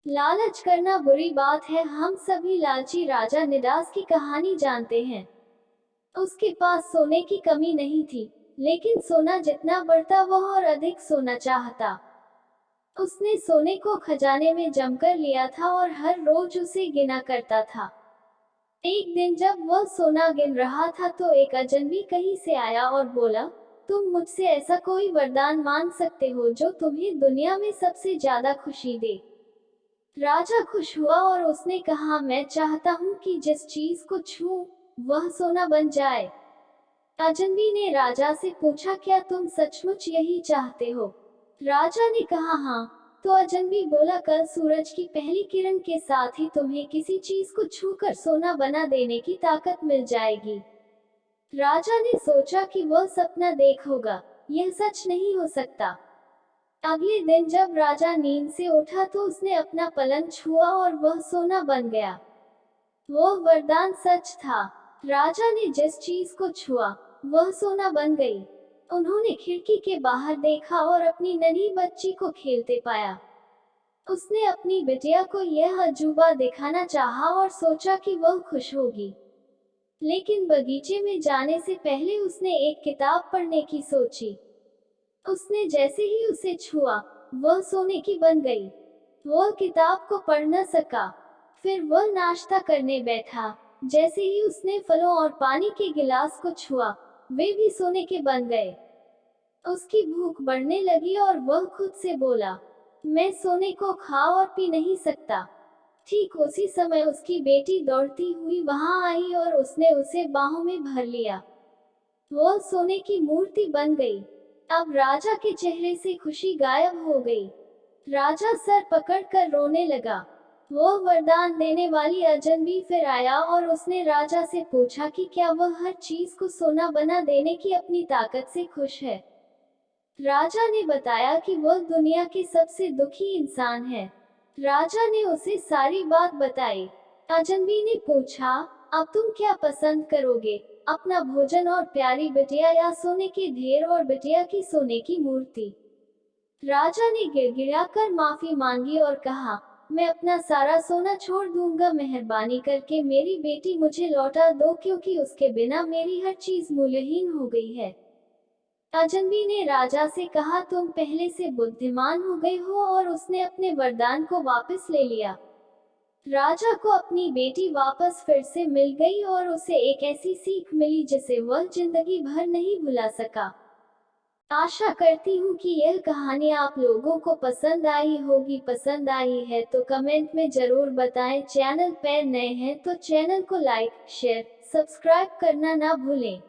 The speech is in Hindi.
लालच करना बुरी बात है। हम सभी लालची राजा निडास की कहानी जानते हैं। उसके पास सोने की कमी नहीं थी, लेकिन सोना जितना बढ़ता वह और अधिक सोना चाहता। उसने सोने को खजाने में जमकर लिया था और हर रोज उसे गिना करता था। एक दिन जब वह सोना गिन रहा था तो एक अजनबी कहीं से आया और बोला, तुम मुझसे ऐसा कोई वरदान मांग सकते हो जो तुम्हें दुनिया में सबसे ज्यादा खुशी दे। राजा खुश हुआ और उसने कहा, मैं चाहता हूँ कि जिस चीज को छूऊं, वह सोना बन जाए। अजनबी ने राजा से पूछा, क्या तुम सचमुच यही चाहते हो? राजा ने कहा, हाँ। तो अजनबी बोला, कल सूरज की पहली किरण के साथ ही तुम्हें किसी चीज को छूकर सोना बना देने की ताकत मिल जाएगी। राजा ने सोचा कि वह सपना देख होगा, यह सच नहीं हो सकता। अगले दिन जब राजा नींद से उठा तो उसने अपना पलंग छुआ और वह सोना बन गया। वह वरदान सच था। राजा ने जिस चीज को छुआ, वह सोना बन गई। उन्होंने खिड़की के बाहर देखा और अपनी नन्ही बच्ची को खेलते पाया। उसने अपनी बिटिया को यह अजूबा दिखाना चाहा और सोचा कि वह खुश होगी। लेकिन बगीचे में जाने से पहले उसने एक किताब पढ़ने की सोची। उसने जैसे ही उसे छुआ, वह सोने की बन गई। वह किताब को पढ़ न सका। फिर वह नाश्ता करने बैठा। जैसे ही उसने फलों और पानी के गिलास को छुआ, वे भी सोने के बन गए। उसकी भूख बढ़ने लगी और वह खुद से बोला, मैं सोने को खा और पी नहीं सकता। ठीक उसी समय उसकी बेटी दौड़ती हुई वहां आई और उसने उसे बाहों में भर लिया। वह सोने की मूर्ति बन गई। अब राजा के चेहरे से खुशी गायब हो गई। राजा सर पकड़कर रोने लगा। वह वरदान देने वाली अजनबी फिर आया और उसने राजा से पूछा कि क्या वह हर चीज को सोना बना देने की अपनी ताकत से खुश है। राजा ने बताया कि वह दुनिया के सबसे दुखी इंसान है। राजा ने उसे सारी बात बताई। अजनबी ने पूछा, अब तुम क्या पसंद करोगे, अपना भोजन और प्यारी बिटिया या सोने के ढेर और बिटिया की सोने की मूर्ति? राजा ने गिड़गिड़ाकर माफी मांगी और कहा, मैं अपना सारा सोना छोड़ दूंगा, मेहरबानी करके मेरी बेटी मुझे लौटा दो क्योंकि उसके बिना मेरी हर चीज मूल्यहीन हो गई है। अजनबी ने राजा से कहा, तुम पहले से बुद्धिमान हो गए हो, और उसने अपने वरदान को वापस ले लिया। राजा को अपनी बेटी वापस फिर से मिल गई और उसे एक ऐसी सीख मिली जिसे वह जिंदगी भर नहीं भुला सका। आशा करती हूँ कि यह कहानी आप लोगों को पसंद आई होगी। पसंद आई है तो कमेंट में जरूर बताएं। चैनल पर नए हैं तो चैनल को लाइक, शेयर, सब्सक्राइब करना ना भूलें।